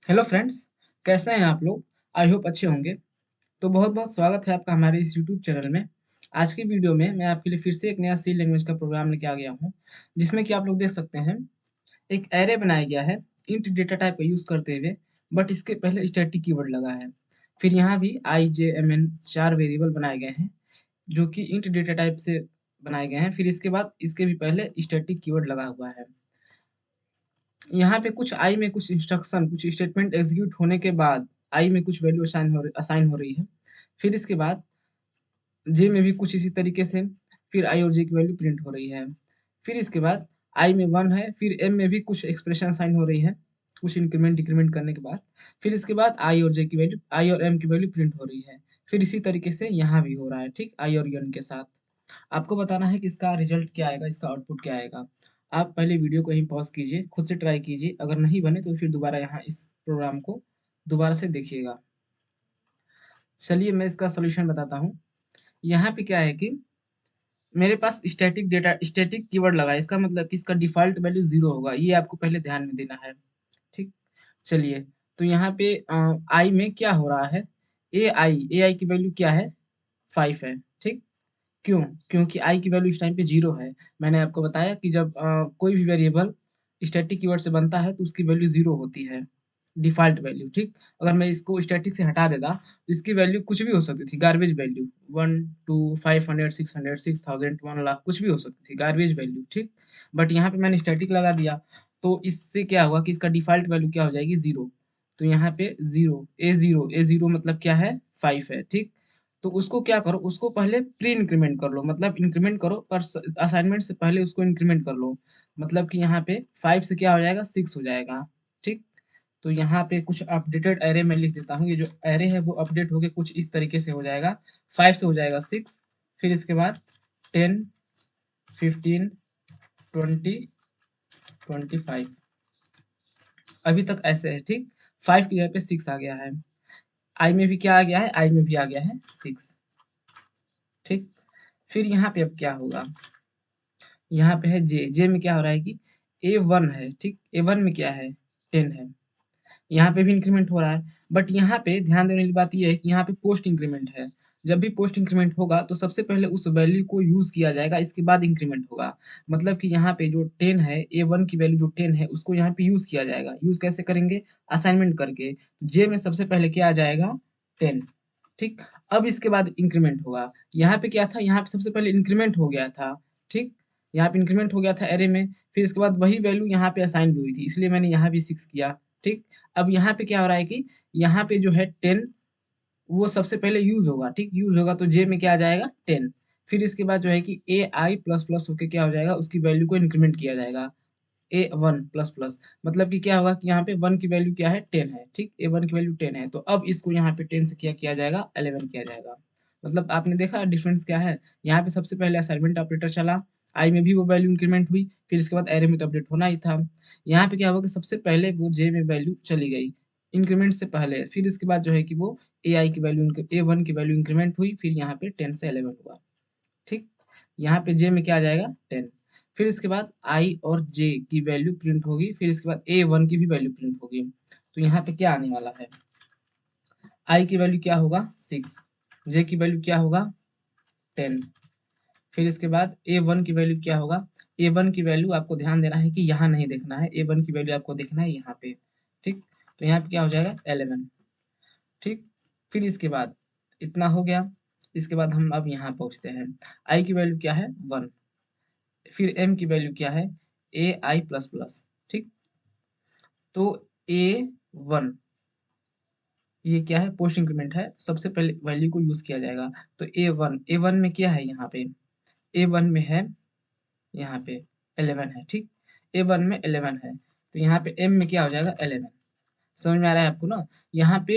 Hello friends, कैसे हैं आप लोग? आई होप अच्छे होंगे। तो बहुत बहुत स्वागत है आपका हमारे इस यूट्यूब चैनल में। आज की वीडियो में मैं आपके लिए फिर से एक नया सी लैंग्वेज का प्रोग्राम लेके आ गया हूँ, जिसमें कि आप लोग देख सकते हैं एक एरे बनाया गया है इंट डेटा टाइप का यूज़ करते हुए, बट इसके पहले स्टैटिक कीवर्ड लगा है। फिर यहाँ भी आई जे एम एन 4 वेरिएबल बनाए गए हैं जो कि इंट डेटा टाइप से बनाए गए हैं। फिर इसके बाद इसके भी पहले स्टैटिक कीवर्ड लगा हुआ है। यहाँ पे कुछ आई में कुछ इंस्ट्रक्शन, कुछ स्टेटमेंट एग्जीक्यूट होने के बाद आई में कुछ वैल्यू असाइन हो रही है। फिर इसके बाद जे में भी कुछ इसी तरीके से फिर आई और जे की वैल्यू प्रिंट हो रही है। फिर इसके बाद आई में 1 है, फिर एम में भी कुछ एक्सप्रेशन असाइन हो रही है, कुछ इंक्रीमेंट डिक्रीमेंट करने के बाद। फिर इसके बाद आई और एम की वैल्यू प्रिंट हो रही है। फिर इसी तरीके से यहाँ भी हो रहा है, ठीक, आई और एन के साथ। आपको बताना है कि इसका रिजल्ट क्या आएगा, इसका आउटपुट क्या आएगा। आप पहले वीडियो को यहीं पॉज़ कीजिए, खुद से ट्राई कीजिए, अगर नहीं बने तो फिर दोबारा यहाँ इस प्रोग्राम को दोबारा से देखिएगा। चलिए मैं इसका सॉल्यूशन बताता हूँ। यहाँ पे क्या है कि मेरे पास स्टैटिक कीवर्ड लगा है, इसका मतलब कि इसका डिफ़ॉल्ट वैल्यू 0 होगा, ये आपको पहले ध्यान में देना है, ठीक? चलिए, तो यहाँ पे आई में क्या हो रहा है, ए आई की वैल्यू क्या है? 5 है, ठीक? क्यों? क्योंकि i की वैल्यू इस टाइम पे 0 है। मैंने आपको बताया कि जब कोई भी वेरिएबल स्टैटिक कीवर्ड से बनता है तो उसकी वैल्यू 0 होती है, डिफ़ॉल्ट वैल्यू, ठीक? अगर मैं इसको स्टैटिक से हटा देता तो इसकी वैल्यू कुछ भी हो सकती थी, गार्बेज वैल्यू 1, 2, 500, 600, 6000, 1 लाख कुछ भी हो सकती थी, गार्बेज वैल्यू, ठीक? बट यहाँ पे मैंने स्टैटिक लगा दिया, तो इससे क्या हुआ कि इसका डिफ़ॉल्ट वैल्यू क्या हो जाएगी? 0। तो यहाँ पे 0 मतलब क्या है? 5 है, ठीक? तो उसको क्या करो, उसको पहले प्री इंक्रीमेंट कर लो, मतलब इंक्रीमेंट करो पर असाइनमेंट से पहले उसको इंक्रीमेंट कर लो। मतलब कि यहाँ पे 5 से क्या हो जाएगा? 6 हो जाएगा, ठीक? तो यहाँ पे कुछ अपडेटेड एरे मैं लिख देता हूँ। ये जो एरे है वो अपडेट होके कुछ इस तरीके से हो जाएगा। 5 से हो जाएगा 6, फिर इसके बाद 10, 15, 20, 25। अभी तक ऐसे है, ठीक? 5 की जगह पे 6 आ गया है। आई में भी क्या आ गया है? आई में भी आ गया है 6, ठीक? फिर यहाँ पे अब क्या होगा? यहाँ पे है जे में क्या हो रहा है कि A1 है, ठीक? A1 में क्या है? 10 है। यहाँ पे भी इंक्रीमेंट हो रहा है, बट यहाँ पे ध्यान देने वाली बात ये है कि यहाँ पे पोस्ट इंक्रीमेंट है। जब भी पोस्ट इंक्रीमेंट होगा तो सबसे पहले उस वैल्यू को यूज़ किया जाएगा, इसके बाद इंक्रीमेंट होगा। मतलब कि यहाँ पे जो 10 है, A1 की वैल्यू जो 10 है, उसको यहाँ पे यूज़ किया जाएगा। यूज़ कैसे करेंगे? असाइनमेंट करके। जे में सबसे पहले क्या आ जाएगा? 10, ठीक? अब इसके बाद इंक्रीमेंट होगा। यहाँ पे क्या था? यहाँ पे सबसे पहले इंक्रीमेंट हो गया था, ठीक? यहाँ पे इंक्रीमेंट हो गया था एरे में, फिर इसके बाद वही वैल्यू यहाँ पे असाइन भी हुई थी, इसलिए मैंने यहाँ भी 6 किया, ठीक? अब यहाँ पे क्या हो रहा है कि यहाँ पे जो है 10 वो सबसे पहले यूज़ होगा, ठीक? यूज़ होगा तो जे में क्या आ जाएगा? 10। फिर इसके बाद जो है कि AI प्लस प्लस होके क्या हो जाएगा? उसकी वैल्यू को इंक्रीमेंट किया जाएगा। A1 प्लस प्लस मतलब कि क्या होगा कि यहाँ पे 1 की वैल्यू क्या है? 10 है, ठीक? A1 की वैल्यू 10 है, तो अब इसको यहाँ पे 10 से क्या किया जाएगा? 11 किया जाएगा। मतलब आपने देखा डिफरेंस क्या है? यहाँ पे सबसे पहले असाइनमेंट ऑपरेटर चला, आई में भी वो वैल्यू इंक्रीमेंट हुई, फिर इसके बाद एरे में तो अपडेट होना ही था। यहाँ पे क्या हुआ कि सबसे पहले वो जे में वैल्यू चली गई, इंक्रीमेंट से पहले, फिर इसके बाद जो है कि वो AI की वैल्यू A1 की वैल्यू इंक्रीमेंट हुई, फिर यहाँ पे 10 से 11 हुआ, ठीक? यहाँ पे जे में क्या आ जाएगा? 10। फिर इसके बाद आई और जे की वैल्यू प्रिंट होगी, फिर इसके बाद A1 की भी वैल्यू प्रिंट होगी। तो यहाँ पे क्या आने वाला है? आई की वैल्यू क्या होगा? 6, जे की वैल्यू क्या होगा? 10। फिर इसके बाद A1 की वैल्यू क्या होगा? A1 की वैल्यू आपको ध्यान देना है कि यहाँ नहीं देखना है, A1 की वैल्यू आपको देखना है यहाँ पे, ठीक? तो यहाँ पे क्या हो जाएगा? 11, ठीक? फिर इसके बाद इतना हो गया, इसके बाद हम अब यहाँ पहुँचते हैं। आई की वैल्यू क्या है? 1, फिर एम की वैल्यू क्या है? AI प्लस प्लस, ठीक? तो A1 ये क्या है? पोस्ट इंक्रीमेंट है, सबसे पहले वैल्यू को यूज़ किया जाएगा। तो A1 में क्या है यहाँ पे? A1 में है यहाँ पे 11 है, ठीक? A1 में 11 है, तो यहाँ पे M में क्या हो जाएगा? 11। समझ में आ रहा है आपको ना? यहाँ पे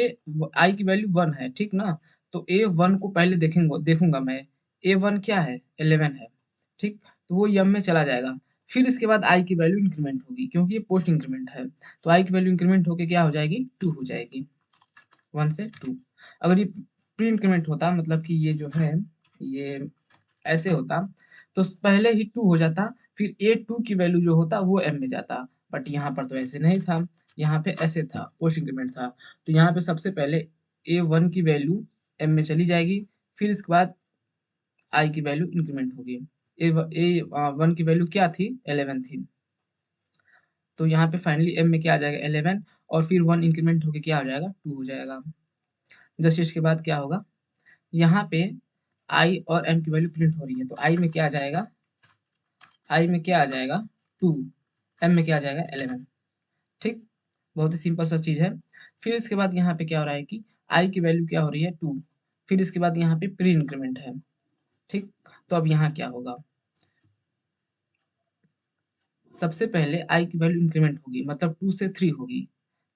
I की वैल्यू 1 है, ठीक ना? तो A1 को पहले देखूँगा मैं, A1 क्या है? 11 है, ठीक? तो वो M में चला जाएगा। फिर इसके बाद I की वैल्यू इंक्रीमेंट होगी, क्योंकि ये पोस्ट इंक्रीमेंट है। तो I की वैल्यू इंक्रीमेंट होके क्या हो जाएगी? 2 हो जाएगी, 1 से 2। अगर ये प्री इंक्रीमेंट होता, मतलब कि ये जो है, ये ऐसे होता, तो पहले ही 2 हो जाता, फिर A2 की वैल्यू जो होता वो M में जाता, बट यहाँ पर तो ऐसे नहीं था। यहाँ पे ऐसे था, पोस्ट इंक्रीमेंट था। तो यहाँ पे सबसे पहले A1 की वैल्यू M में चली जाएगी, फिर इसके बाद I की वैल्यू इंक्रीमेंट होगी। A1 की वैल्यू क्या थी? 11 थी। तो यहाँ पे फाइनली M में क्या आ जाएगा? 11 और फिर 1 इंक्रीमेंट होके क्या हो जाएगा? 2 हो जाएगा। जस्ट इसके बाद क्या होगा? यहाँ पे I और M की वैल्यू प्रिंट हो रही है, तो I में क्या आ जाएगा? I में क्या आ जाएगा? 2, M में क्या आ जाएगा? 11। ठीक, बहुत ही सिंपल सा चीज़ है। फिर इसके बाद यहाँ पे क्या हो रहा है कि I की वैल्यू क्या हो रही है? 2। फिर इसके बाद यहाँ पे प्री इंक्रीमेंट है। ठीक, तो अब यहाँ क्या होगा? सबसे पहले I की वैल्यू इंक्रीमेंट होगी, मतलब 2 से 3 होगी।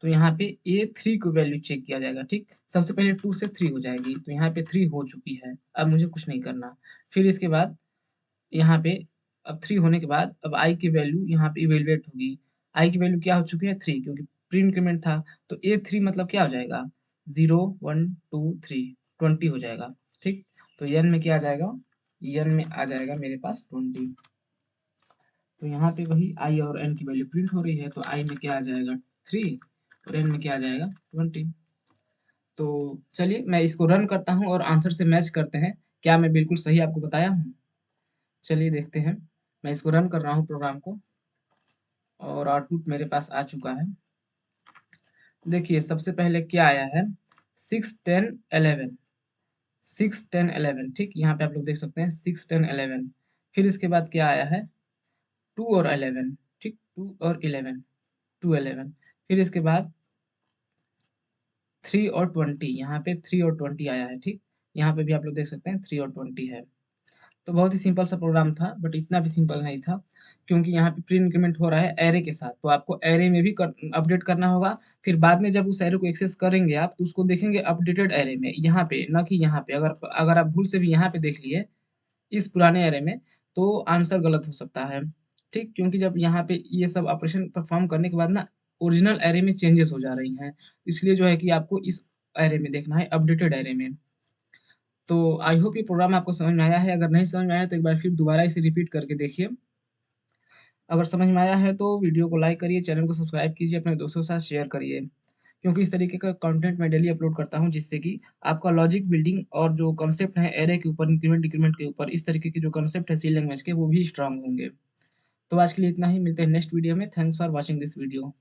तो यहाँ पे A3 को वैल्यू चेक किया जाएगा, ठीक? सबसे पहले 2 से 3 हो जाएगी, तो यहाँ पे 3 हो चुकी है। अब मुझे कुछ नहीं करना। फिर इसके बाद यहाँ पे अब 3 होने के बाद अब I की वैल्यू यहाँ पे इवैल्यूएट होगी। I की वैल्यू क्या हो चुकी है? 3, क्योंकि प्री इंक्रीमेंट था। तो A3 मतलब क्या हो जाएगा? 0, 1, 2, 3, 20 हो जाएगा। ठीक? तो N में क्या आ जाएगा? N में आ जाएगा मेरे पास 20। तो यहाँ पे वही I और N की वैल्यू प्रिंट हो रही है, तो I में क्या आ जाएगा? 3 और N में क्या आ जाएगा? 20। तो चलिए मैं इसको रन करता हूँ और आंसर से मैच करते हैं। क्या मैं बिल्कुल सही आपको बताया हूँ? चलिए देखते हैं। मैं इसको रन कर रहा हूँ प्रोग्राम को और आउटपुट मेरे पास आ चुका है। देखिए सबसे पहले क्या आया है? 6, 10, 11, 6, 10, 11। ठीक, यहाँ पे आप लोग देख सकते हैं 6, 10, 11। फिर इसके बाद क्या आया है? 2 और 11। ठीक, 2 और 11, 2, 11। फिर इसके बाद 3 और 20, यहाँ पे 3 और 20 आया है। ठीक, यहाँ पे भी आप लोग देख सकते हैं 3 और 20 है। तो बहुत ही सिंपल सा प्रोग्राम था, बट इतना भी सिंपल नहीं था, क्योंकि यहाँ पे प्री इंक्रीमेंट हो रहा है एरे के साथ, तो आपको एरे में भी अपडेट करना होगा। फिर बाद में जब उस एरे को एक्सेस करेंगे आप, तो उसको देखेंगे अपडेटेड एरे में, यहाँ पे ना कि यहाँ पे। अगर अगर आप भूल से भी यहाँ पे देख लिए इस पुराने एरे में, तो आंसर गलत हो सकता है। ठीक, क्योंकि जब यहाँ पे ये सब ऑपरेशन परफॉर्म करने के बाद ना ओरिजिनल एरे में चेंजेस हो जा रही हैं, इसलिए जो है कि आपको इस एरे में देखना है, अपडेटेड एरे में। तो आई होप ये प्रोग्राम आपको समझ में आया है। अगर नहीं समझ में आया तो एक बार फिर दोबारा इसे रिपीट करके देखिए। अगर समझ में आया है तो वीडियो को लाइक करिए, चैनल को सब्सक्राइब कीजिए, अपने दोस्तों के साथ शेयर करिए, क्योंकि इस तरीके का कंटेंट मैं डेली अपलोड करता हूँ, जिससे कि आपका लॉजिक बिल्डिंग और जो कंसेप्ट है एरे के ऊपर, इंक्रीमेंट डिक्रीमेंट के ऊपर, इस तरीके के जो कंसेप्ट है सी लैंग्वेज के, वो भी स्ट्रांग होंगे। तो आज के लिए इतना ही, मिलते हैं नेक्स्ट वीडियो में। Thanks for watching this video.